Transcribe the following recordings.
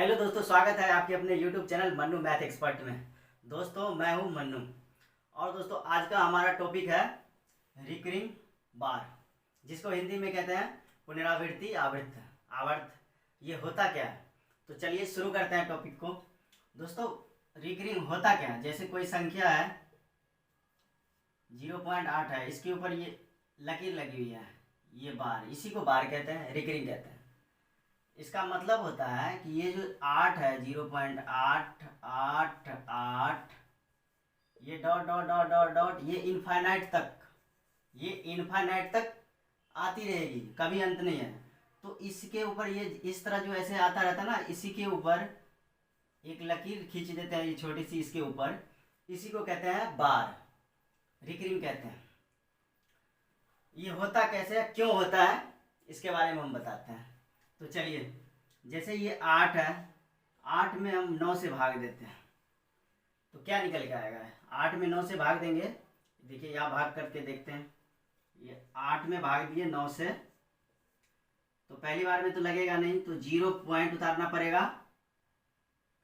Hello दोस्तों, स्वागत है आपके अपने YouTube channel Mannu math expert में। दोस्तों मैं हूं मन्नू। और दोस्तों आज का हमारा टॉपिक है रिकरिंग बार, जिसको हिंदी में कहते हैं पुनरावृत्ति आवर्त आवर्त। ये होता क्या है? तो चलिए शुरू करते हैं टॉपिक को। दोस्तों रिकरिंग होता क्या है? जैसे कोई संख्या है 0.8 है, इसके ऊपर ये लकीर लगी हुई है, ये बार, इसी को बार कहते हैं, रिकरिंग कहते हैं। इसका मतलब होता है कि ये जो 8 है, 0.888, ये dot dot dot dot dot, ये इनफाइनाइट तक आती रहेगी, कभी अंत नहीं है। तो इसके ऊपर ये इस तरह जो ऐसे आता रहता है ना, इसी के ऊपर एक लकीर खींच देते हैं, ये छोटी सी इसके ऊपर, इसी को कहते हैं बार, रिकरिंग कहते हैं। ये होता कैसे है, क्यों होता है, इसके बारे में हम बताते हैं। तो चलिए, जैसे ये 8 है, 8 में हम 9 से भाग देते हैं तो क्या निकल के आएगा? 8 में 9 से भाग देंगे, देखिए यहाँ भाग करके देखते हैं। ये 8 में भाग दिए 9 से, तो पहली बार में तो लगेगा नहीं, तो 0 पॉइंट उतारना पड़ेगा,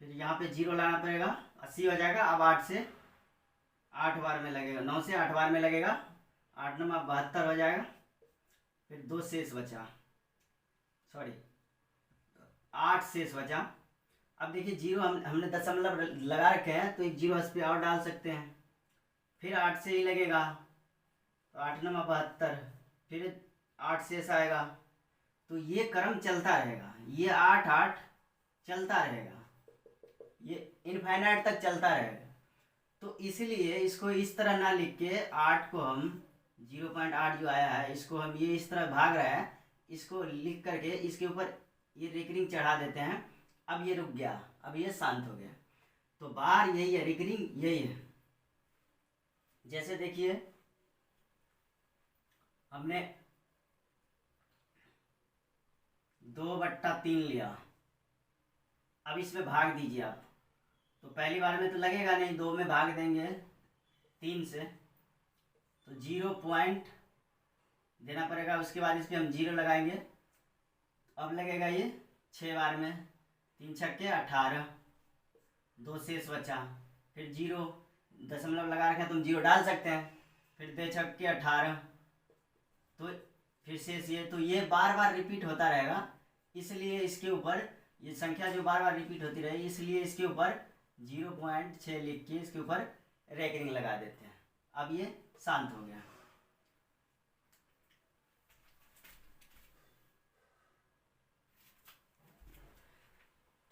फिर यहाँ पे 0 लाना पड़ेगा, 80 हो जाएगा। अब 8 से 8 बार में लगेगा, 9 से 8 बार में लगेगा, 8 9 72 हो जाएगा। फिर 2 शेष बचा, सॉरी 8 शेष बचा। अब देखिए 0 हमने दशमलव लगा रखे हैं, तो एक 0 इस पर और डाल सकते हैं, फिर 8 से ही लगेगा, तो 8 9 72, फिर 8 शेष आएगा। तो ये क्रम चलता रहेगा, ये 8 8 चलता रहेगा, ये इनफाइनाइट तक चलता रहेगा। तो इसलिए इसको इस तरह ना लिख के 8 को हम 0.8 जो आया है, इसको हम ये इस तरह भाग रहा है, इसको लिख करके इसके ऊपर ये रिकरिंग चढ़ा देते हैं। अब ये रुक गया, अब ये शांत हो गया। तो बार यही है, रिकरिंग यही है। जैसे देखिए हमने 2/3 लिया, अब इसमें भाग दीजिए आप, तो पहली बार में तो लगेगा नहीं, 2 में भाग देंगे 3 से, तो 0 पॉइंट देना पड़ेगा। उसके बाद इस पर हम 0 लगाएंगे, अब लगेगा ये 6 बार में, 3 छक्के 18, 2 शेष बचा, फिर 0 दशमलव लगा रखे हैं, तुम 0 डाल सकते हैं, फिर 2 छक्के 18, तो फिर शेष ये, तो ये बार बार रिपीट होता रहेगा। इसलिए इसके ऊपर ये संख्या जो बार बार रिपीट होती रहेगी, इसलिए इसके ऊपर 0.6 लिख के इसके ऊपर रेकरिंग लगा देते हैं। अब ये शांत हो गया।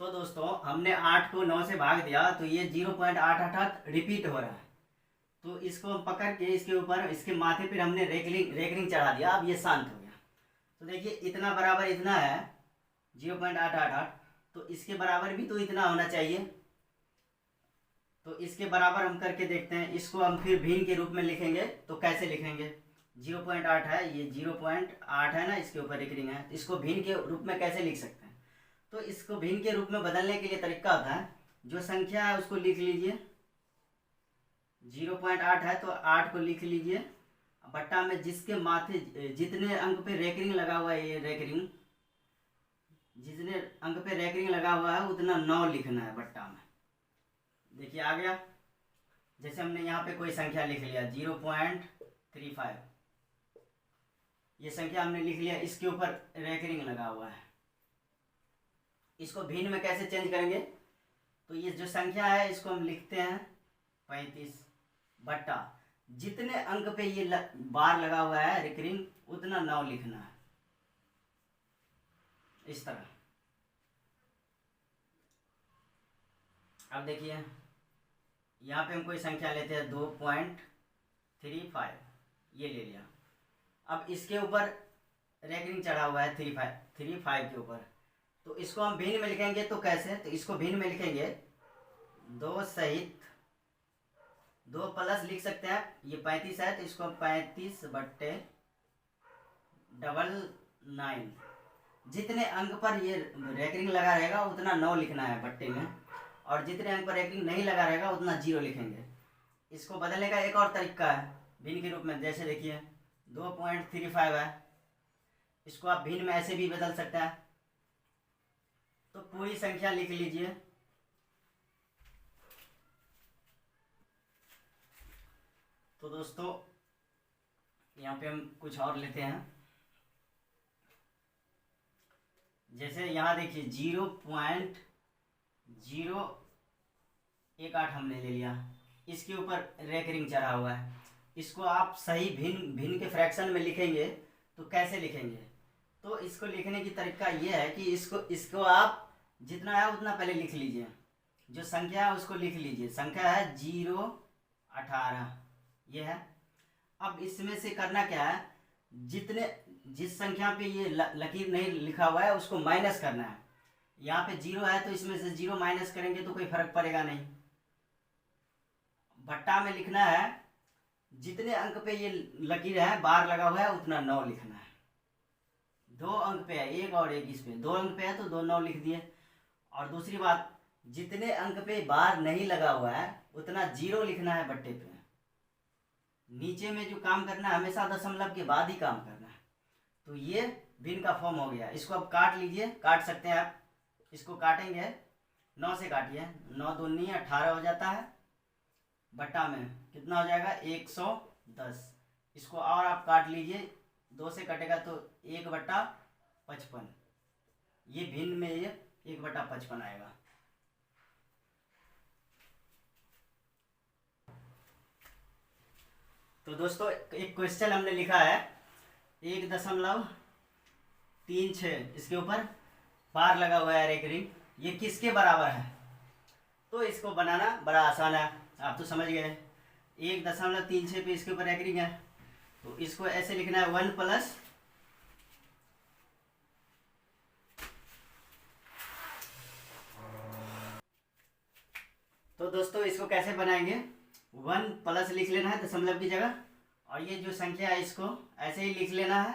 तो दोस्तों हमने 8 को 9 से भाग दिया, तो ये 0.888 रिपीट हो रहा है। तो इसको हम पकड़ के इसके ऊपर, इसके माथे पर हमने रेकरिंग चढ़ा दिया, अब ये शांत हो गया। तो देखिए इतना बराबर इतना है 0.888, तो इसके बराबर भी तो इतना होना चाहिए। तो इसके बराबर हम करके देखते हैं, इसको हम फिर भिन्न के रूप में लिखेंगे। तो कैसे लिखेंगे? 0.8 है, ये 0.8 है ना, इसके ऊपर रिकरिंग है, तो इसको भिन्न के रूप में कैसे लिख सकते हैं? तो इसको भिन्न के रूप में बदलने के लिए तरीका होता है, जो संख्या है उसको लिख लीजिए, 0.8 है तो 8 को लिख लीजिए, बट्टा में जिसके माथे जितने अंक पे रेकरिंग लगा हुआ है, ये रेकरिंग जितने अंक पे रेकरिंग लगा हुआ है उतना 9 लिखना है बट्टा में। देखिए आ गया। जैसे हमने यहाँ पे कोई संख्या लिख लिया 0.35, ये संख्या हमने लिख लिया, इसके ऊपर रेकरिंग लगा हुआ है। इसको भिन्न में कैसे चेंज करेंगे? तो ये जो संख्या है इसको हम लिखते हैं 35 बट्टा जितने अंक पे ये बार लगा हुआ है रिकरिंग, उतना 9 लिखना है, इस तरह। अब देखिए यहाँ पे हम कोई संख्या लेते हैं 2.35, ये ले लिया। अब इसके ऊपर रेकरिंग चढ़ा हुआ है 35 के ऊपर, तो इसको हम भिन्न में लिखेंगे। तो कैसे? तो इसको भिन्न में लिखेंगे 2 सहित 2 प्लस लिख सकते हैं, ये 35 है तो इसको 35/99, जितने अंक पर ये रेकरिंग लगा रहेगा उतना 9 लिखना है बट्टे में, और जितने अंक पर रेकरिंग नहीं लगा रहेगा उतना 0 लिखेंगे। इसको बदलने का एक और तरीका है भिन्न के रूप में। जैसे देखिए 2.35 है, इसको आप भिन्न में ऐसे भी बदल सकते हैं। तो पूरी संख्या लिख लीजिए। तो दोस्तों यहाँ पे हम कुछ और लेते हैं। जैसे यहाँ देखिए 0.018 हमने ले लिया, इसके ऊपर रेकरिंग चढ़ा हुआ है। इसको आप सही भिन्न भिन्न के फ्रैक्शन में लिखेंगे तो कैसे लिखेंगे? तो इसको लिखने की तरीका ये है कि इसको आप जितना है उतना पहले लिख लीजिए। जो संख्या है उसको लिख लीजिए। संख्या है 018, ये है। अब इसमें से करना क्या है, जिस संख्या पे ये लकीर नहीं लिखा हुआ है उसको माइनस करना है। यहाँ पे 0 है तो इसमें से 0 माइनस करेंगे तो कोई फर्क पड़ेगा नहीं। बट्टा में लिखना है, जितने अंक पे ये लकीर है बार लगा हुआ है उतना 9 लिखना है। 2 अंक पे है, एक और एक, इस पे 2 अंक पे है तो 2 9 लिख दिए। और दूसरी बात, जितने अंक पे बार नहीं लगा हुआ है उतना 0 लिखना है बट्टे पे। नीचे में जो काम करना है हमेशा दशमलव के बाद ही काम करना है। तो ये भिन्न का फॉर्म हो गया। इसको अब काट लीजिए, काट सकते हैं आप। इसको काटेंगे, 9 से काटिए, 9 दूनी 18 हो जाता है। बट्टा में कितना हो जाएगा, 110। इसको और आप काट लीजिए, 2 से कटेगा तो 1/55। ये भिन्न में ये 1/55 आएगा। तो दोस्तों एक क्वेश्चन हमने लिखा है 1.36, इसके ऊपर बार लगा हुआ है रेकरिंग, ये किसके बराबर है? तो इसको बनाना बड़ा आसान है, आप तो समझ गए। 1.36 पे इसके ऊपर रेकरिंग है तो इसको ऐसे लिखना है 1 प्लस तो दोस्तों इसको कैसे बनाएंगे, 1 प्लस लिख लेना है दशमलव की जगह, और ये जो संख्या है इसको ऐसे ही लिख लेना है।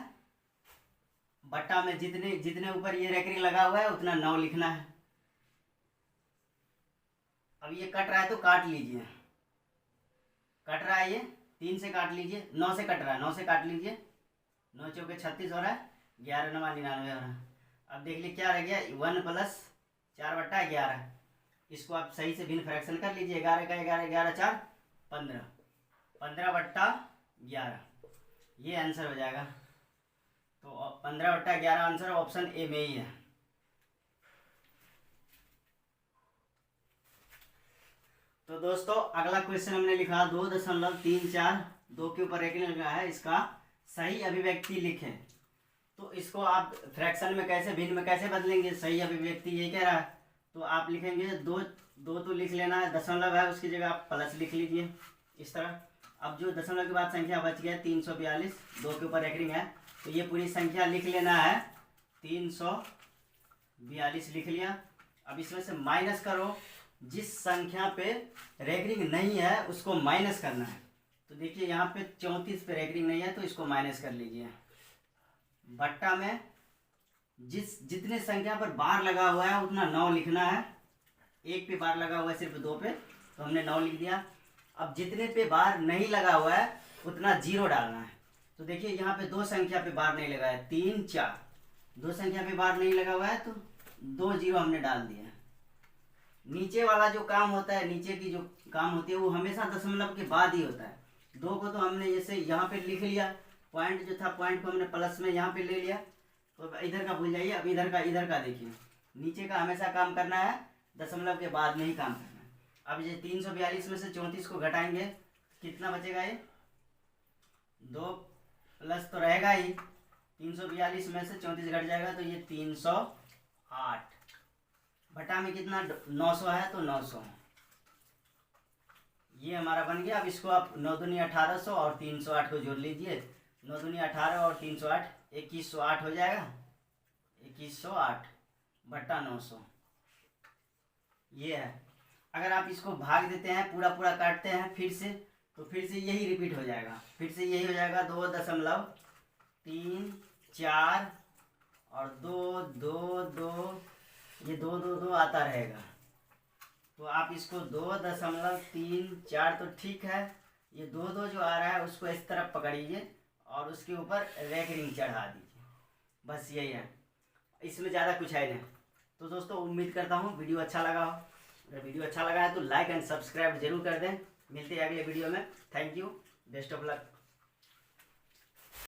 बट्टा में जितने ऊपर ये रेकरिंग लगा हुआ है उतना 9 लिखना है। अब ये कट रहा है तो काट लीजिए, कट रहा है ये 3 से काट लीजिए, 9 से कट रहा है, 9 से काट लीजिए, 9 चौके 36 हो रहा है, 11 9 99 हो रहा है। अब देख लीजिए क्या रह गया, 1 प्लस 4/11। इसको आप सही से भिन्न फ्रैक्शन कर लीजिए, 11 का 11, 11 4 15, 15/11, ये आंसर हो जाएगा। तो 15/11 आंसर ऑप्शन ए में ही है। तो दोस्तों अगला क्वेश्चन हमने लिखा 2.342 के ऊपर रेकरिंग लगा है, इसका सही अभिव्यक्ति लिखें। तो इसको आप फ्रैक्शन में कैसे, भिन्न में कैसे बदलेंगे? सही अभिव्यक्ति ये कह रहा है तो आप लिखेंगे 2 तो लिख लेना है, दशमलव है उसकी जगह आप प्लस लिख लीजिए इस तरह। अब जो दशमलव के बाद संख्या बच गया 342, 2 के ऊपर रेकरिंग है तो ये पूरी संख्या लिख लेना है, 342 लिख लिया। अब इसमें से माइनस करो, जिस संख्या पे रेकरिंग नहीं है उसको माइनस करना है। तो देखिए यहाँ पे 34 पे रेकरिंग नहीं है तो इसको माइनस कर लीजिए। बट्टा में जितने संख्या पर बार लगा हुआ है उतना 9 लिखना है। 1 पे बार लगा हुआ है सिर्फ 2 पे, तो हमने 9 लिख दिया। अब जितने पे बार नहीं लगा हुआ है उतना 0 डालना है। तो देखिए यहाँ पे 2 संख्या पे बार नहीं लगा है, 3 4, 2 संख्या पे बार नहीं लगा हुआ है तो 2 0 हमने डाल दिया। नीचे वाला जो काम होता है, नीचे की जो काम होती है वो हमेशा दशमलव के बाद ही होता है। 2 को तो हमने जैसे यहाँ पे लिख लिया, पॉइंट जो था पॉइंट को हमने प्लस में यहाँ पे ले लिया, तो इधर का भूल जाइए। अब इधर का देखिए, नीचे का हमेशा काम करना है, दशमलव के बाद में ही काम करना है। अब ये 342 में से 34 को घटाएंगे, कितना बचेगा? ये 2 प्लस तो रहेगा ही, 342 में से 34 घट जाएगा तो ये 308। बटा में कितना, 900 है तो 900, ये हमारा बन गया। अब इसको आप 9 दूनी 1800 और 308 को जोड़ लीजिए, 9 दूनी 18 और 308 2108 हो जाएगा, 2108 बट्टा 900, ये है। अगर आप इसको भाग देते हैं, पूरा पूरा काटते हैं फिर से, तो फिर से यही रिपीट हो जाएगा, फिर से यही हो जाएगा 2.34 और 2 2 2, ये 2 2 2 आता रहेगा। तो आप इसको 2.34 तो ठीक है, ये 2 2 जो आ रहा है उसको इस तरफ पकड़िए और उसके ऊपर रेकरिंग चढ़ा दीजिए, बस यही है, इसमें ज़्यादा कुछ है नहीं। तो दोस्तों उम्मीद करता हूँ वीडियो अच्छा लगा हो। अगर वीडियो अच्छा लगा है तो लाइक एंड सब्सक्राइब जरूर कर दें। मिलते हैं अगले वीडियो में। Thank you, best of luck.